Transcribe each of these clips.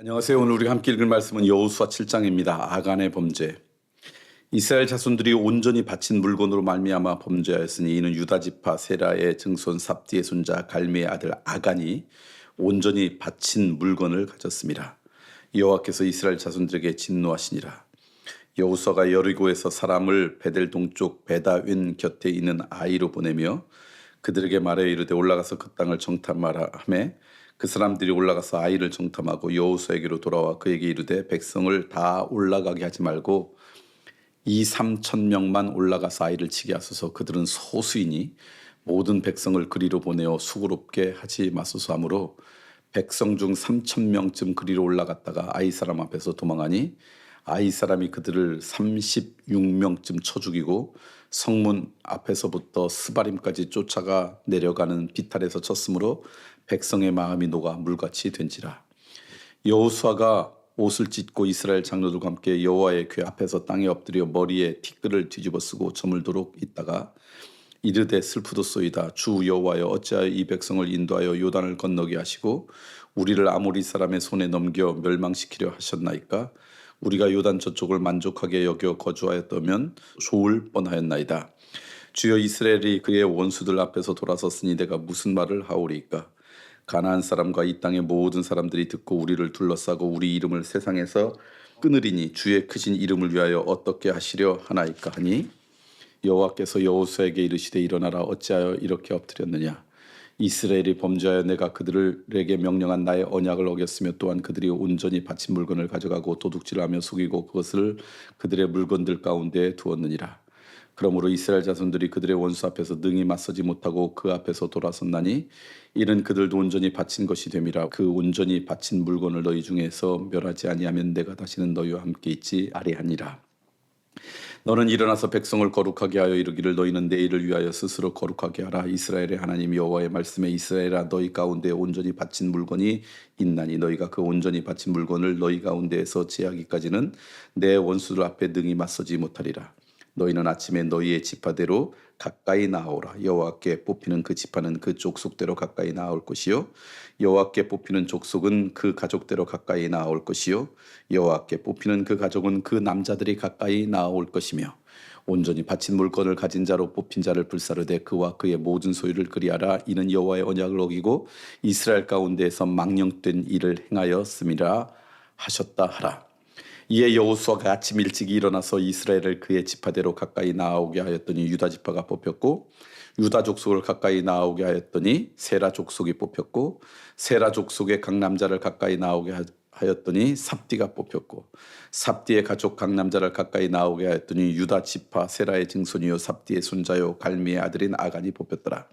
안녕하세요. 오늘 우리가 함께 읽을 말씀은 여호수아 7장입니다. 아간의 범죄. 이스라엘 자손들이 온전히 바친 물건으로 말미암아 범죄하였으니 이는 유다 지파 세라의 증손 삽디의 손자 갈미의 아들 아간이 온전히 바친 물건을 가졌습니다. 여호와께서 이스라엘 자손들에게 진노하시니라. 여호수아가 여리고에서 사람을 베델 동쪽 베다윈 곁에 있는 아이로 보내며 그들에게 말하여 이르되 올라가서 그 땅을 정탐하라 하매 그 사람들이 올라가서 아이를 정탐하고 여호수아에게로 돌아와 그에게 이르되 백성을 다 올라가게 하지 말고 2~3천 명만 올라가서 아이를 치게 하소서. 그들은 소수이니 모든 백성을 그리로 보내어 수고롭게 하지 마소서 하므로 백성 중 3천 명쯤 그리로 올라갔다가 아이 사람 앞에서 도망하니 아이 사람이 그들을 36명쯤 쳐 죽이고 성문 앞에서부터 스바림까지 쫓아가 내려가는 비탈에서 쳤으므로 백성의 마음이 녹아 물같이 된지라. 여호수아가 옷을 찢고 이스라엘 장로들과 함께 여호와의 궤 앞에서 땅에 엎드려 머리에 티끌을 뒤집어 쓰고 저물도록 있다가 이르되 슬프도소이다. 주 여호와여 어찌하여 이 백성을 인도하여 요단을 건너게 하시고 우리를 아모리 사람의 손에 넘겨 멸망시키려 하셨나이까. 우리가 요단 저쪽을 만족하게 여겨 거주하였다면 좋을 뻔하였나이다. 주여 이스라엘이 그의 원수들 앞에서 돌아섰으니 내가 무슨 말을 하오리이까. 가나안 사람과 이 땅의 모든 사람들이 듣고 우리를 둘러싸고 우리 이름을 세상에서 끊으리니 주의 크신 이름을 위하여 어떻게 하시려 하나이까 하니 여호와께서 여호수아에게 이르시되 일어나라. 어찌하여 이렇게 엎드렸느냐. 이스라엘이 범죄하여 내가 그들에게 명령한 나의 언약을 어겼으며 또한 그들이 온전히 바친 물건을 가져가고 도둑질하며 속이고 그것을 그들의 물건들 가운데 두었느니라. 그러므로 이스라엘 자손들이 그들의 원수 앞에서 능히 맞서지 못하고 그 앞에서 돌아섰나니 이는 그들도 온전히 바친 것이 됨이라. 그 온전히 바친 물건을 너희 중에서 멸하지 아니하면 내가 다시는 너희와 함께 있지 아니하니라. 너는 일어나서 백성을 거룩하게 하여 이르기를 너희는 내일을 위하여 스스로 거룩하게 하라. 이스라엘의 하나님 여호와의 말씀에 이스라엘아 너희 가운데 온전히 바친 물건이 있나니 너희가 그 온전히 바친 물건을 너희 가운데에서 제하기까지는 내 원수들 앞에 능히 맞서지 못하리라. 너희는 아침에 너희의 지파대로 가까이 나아오라. 여호와께 뽑히는 그 지파는 그 족속대로 가까이 나아올 것이요 여호와께 뽑히는 족속은 그 가족대로 가까이 나아올 것이요 여호와께 뽑히는 그 가족은 그 남자들이 가까이 나아올 것이며 온전히 바친 물건을 가진 자로 뽑힌 자를 불사르되 그와 그의 모든 소유를 그리하라. 이는 여호와의 언약을 어기고 이스라엘 가운데에서 망령된 일을 행하였음이라 하셨다 하라. 이에 여호수아가 아침 일찍 일어나서 이스라엘을 그의 지파대로 가까이 나아오게 하였더니 유다 지파가 뽑혔고 유다 족속을 가까이 나아오게 하였더니 세라 족속이 뽑혔고 세라 족속의 각 남자를 가까이 나아오게 하였더니 삽디가 뽑혔고 삽디의 가족 각 남자를 가까이 나아오게 하였더니 유다 지파 세라의 증손이요 삽디의 손자요 갈미의 아들인 아간이 뽑혔더라.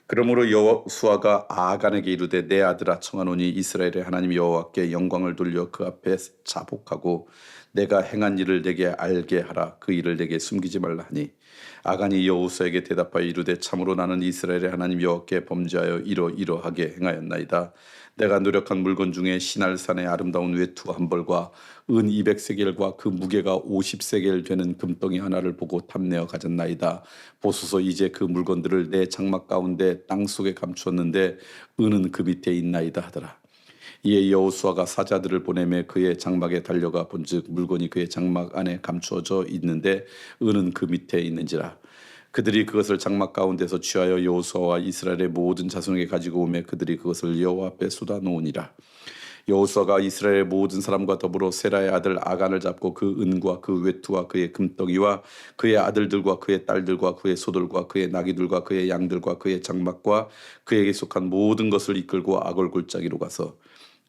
그러므로 여호수아가 아간에게 이르되 내 아들아 청하노니 이스라엘의 하나님 여호와께 영광을 돌려 그 앞에 자복하고 내가 행한 일을 내게 알게 하라. 그 일을 내게 숨기지 말라 하니 아간이 여호수아에게 대답하여 이르되 참으로 나는 이스라엘의 하나님 여호와께 범죄하여 이러이러하게 행하였나이다. 내가 노력한 물건 중에 시날산의 아름다운 외투 한 벌과 은 200세겔과 그 무게가 50세겔 되는 금덩이 하나를 보고 탐내어 가졌나이다. 보소서 이제 그 물건들을 내 장막 가운데 땅속에 감추었는데 은은 그 밑에 있나이다 하더라. 이에 여호수아가 사자들을 보내매 그의 장막에 달려가 본즉 물건이 그의 장막 안에 감추어져 있는데 은은 그 밑에 있는지라. 그들이 그것을 장막 가운데서 취하여 여호수아와 이스라엘의 모든 자손에게 가지고 오매 그들이 그것을 여호와 앞에 쏟아 놓으니라. 여호수아가 이스라엘의 모든 사람과 더불어 세라의 아들 아간을 잡고 그 은과 그 외투와 그의 금덩이와 그의 아들들과 그의 딸들과 그의 소들과 그의 나귀들과 그의 양들과 그의 장막과 그에게 속한 모든 것을 이끌고 아골 골짜기로 가서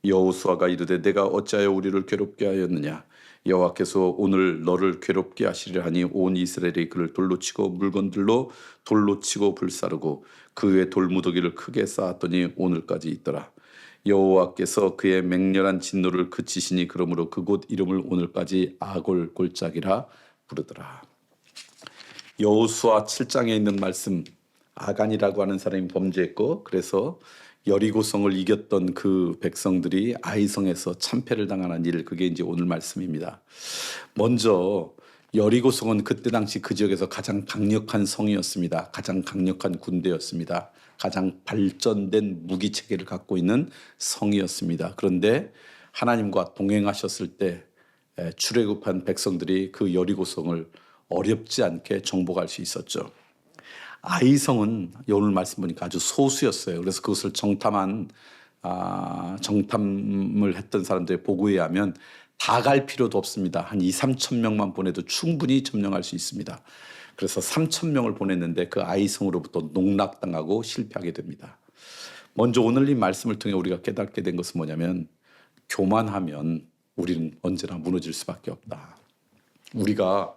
여호수아가 이르되 내가 어찌하여 우리를 괴롭게 하였느냐. 여호와께서 오늘 너를 괴롭게 하시려 하니 온 이스라엘이 그를 돌로 치고 물건들로 돌로 치고 불사르고 그 위에 돌무더기를 크게 쌓았더니 오늘까지 있더라. 여호와께서 그의 맹렬한 진노를 그치시니 그러므로 그곳 이름을 오늘까지 아골 골짜기라 부르더라. 여호수아 7장에 있는 말씀, 아간이라고 하는 사람이 범죄했고 그래서 여리고성을 이겼던 그 백성들이 아이성에서 참패를 당하는 일, 그게 이제 오늘 말씀입니다. 먼저 여리고성은 그때 당시 그 지역에서 가장 강력한 성이었습니다. 가장 강력한 군대였습니다. 가장 발전된 무기 체계를 갖고 있는 성이었습니다. 그런데 하나님과 동행하셨을 때 출애굽한 백성들이 그 여리고성을 어렵지 않게 정복할 수 있었죠. 아이성은 오늘 말씀 보니까 아주 소수였어요. 그래서 그것을 정탐을 했던 사람들의 보고에 의하면 다 갈 필요도 없습니다. 한 2, 3천 명만 보내도 충분히 점령할 수 있습니다. 그래서 3천 명을 보냈는데 그 아이성으로부터 농락당하고 실패하게 됩니다. 먼저 오늘 이 말씀을 통해 우리가 깨닫게 된 것은 뭐냐면 교만하면 우리는 언제나 무너질 수밖에 없다. 우리가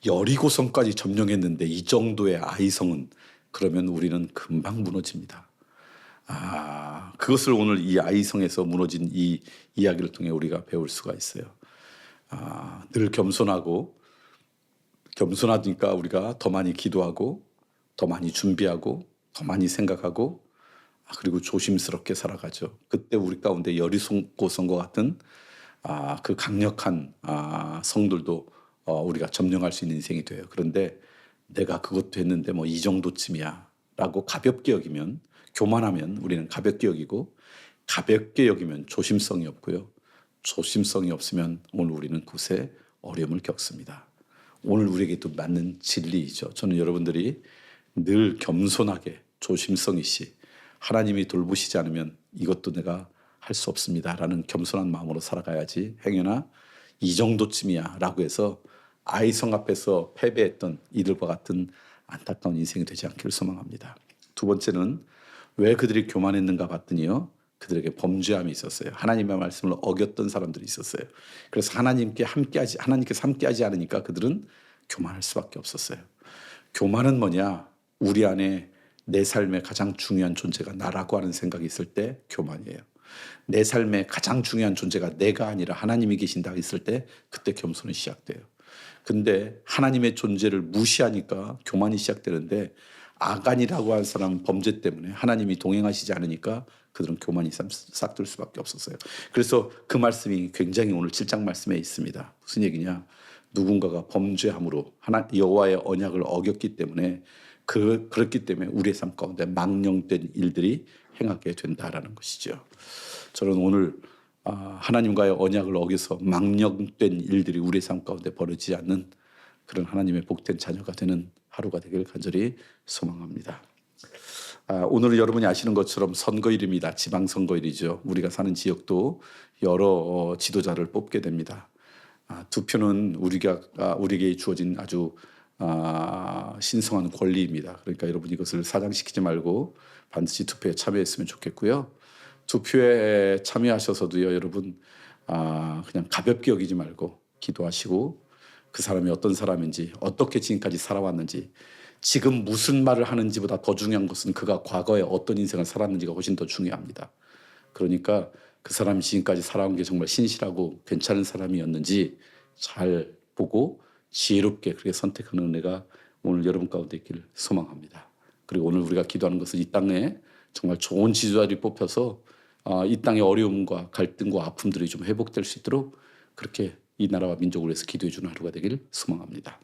여리고성까지 점령했는데 이 정도의 아이성은 그러면 우리는 금방 무너집니다. 그것을 오늘 이 아이성에서 무너진 이 이야기를 통해 우리가 배울 수가 있어요. 늘 겸손하니까 우리가 더 많이 기도하고 더 많이 준비하고 더 많이 생각하고 그리고 조심스럽게 살아가죠. 그때 우리 가운데 여리고성과 같은 그 강력한 성들도 우리가 점령할 수 있는 인생이 돼요. 그런데 내가 그것도 했는데 뭐 이 정도쯤이야 라고 가볍게 여기면, 교만하면 우리는 가볍게 여기고, 가볍게 여기면 조심성이 없고요. 조심성이 없으면 오늘 우리는 그곳에 어려움을 겪습니다. 오늘 우리에게도 맞는 진리이죠. 저는 여러분들이 늘 겸손하게 조심성 있이 하나님이 돌보시지 않으면 이것도 내가 할 수 없습니다 라는 겸손한 마음으로 살아가야지, 행여나 이 정도쯤이야 라고 해서 아이성 앞에서 패배했던 이들과 같은 안타까운 인생이 되지 않기를 소망합니다. 두 번째는 왜 그들이 교만했는가 봤더니요, 그들에게 범죄함이 있었어요. 하나님의 말씀을 어겼던 사람들이 있었어요. 그래서 하나님께서 함께하지 않으니까 그들은 교만할 수밖에 없었어요. 교만은 뭐냐? 우리 안에 내 삶의 가장 중요한 존재가 나라고 하는 생각이 있을 때 교만이에요. 내 삶의 가장 중요한 존재가 내가 아니라 하나님이 계신다 했을 때 그때 겸손이 시작돼요. 근데 하나님의 존재를 무시하니까 교만이 시작되는데, 아간이라고 하는 사람은 범죄 때문에 하나님이 동행하시지 않으니까 그들은 교만이 싹들 수밖에 없었어요. 그래서 그 말씀이 굉장히 오늘 7장 말씀에 있습니다. 무슨 얘기냐? 누군가가 범죄함으로 여호와의 언약을 어겼기 때문에 그렇기 때문에 우리의 삶 가운데 망령된 일들이 행하게 된다라는 것이죠. 저는 오늘 하나님과의 언약을 어겨서 망령된 일들이 우리의 삶 가운데 벌어지지 않는 그런 하나님의 복된 자녀가 되는 하루가 되길 간절히 소망합니다. 오늘 여러분이 아시는 것처럼 선거일입니다. 지방선거일이죠. 우리가 사는 지역도 여러 지도자를 뽑게 됩니다. 투표는 우리에게 주어진 아주 신성한 권리입니다. 그러니까 여러분 이것을 사장시키지 말고 반드시 투표에 참여했으면 좋겠고요. 투표에 참여하셔서도요, 여러분 그냥 가볍게 여기지 말고 기도하시고, 그 사람이 어떤 사람인지, 어떻게 지금까지 살아왔는지, 지금 무슨 말을 하는지보다 더 중요한 것은 그가 과거에 어떤 인생을 살았는지가 훨씬 더 중요합니다. 그러니까 그 사람이 지금까지 살아온 게 정말 신실하고 괜찮은 사람이었는지 잘 보고 지혜롭게 그렇게 선택하는 은혜가 오늘 여러분 가운데 있기를 소망합니다. 그리고 오늘 우리가 기도하는 것은 이 땅에 정말 좋은 지도자들이 뽑혀서 이 땅의 어려움과 갈등과 아픔들이 좀 회복될 수 있도록 그렇게 이 나라와 민족을 위해서 기도해 주는 하루가 되기를 소망합니다.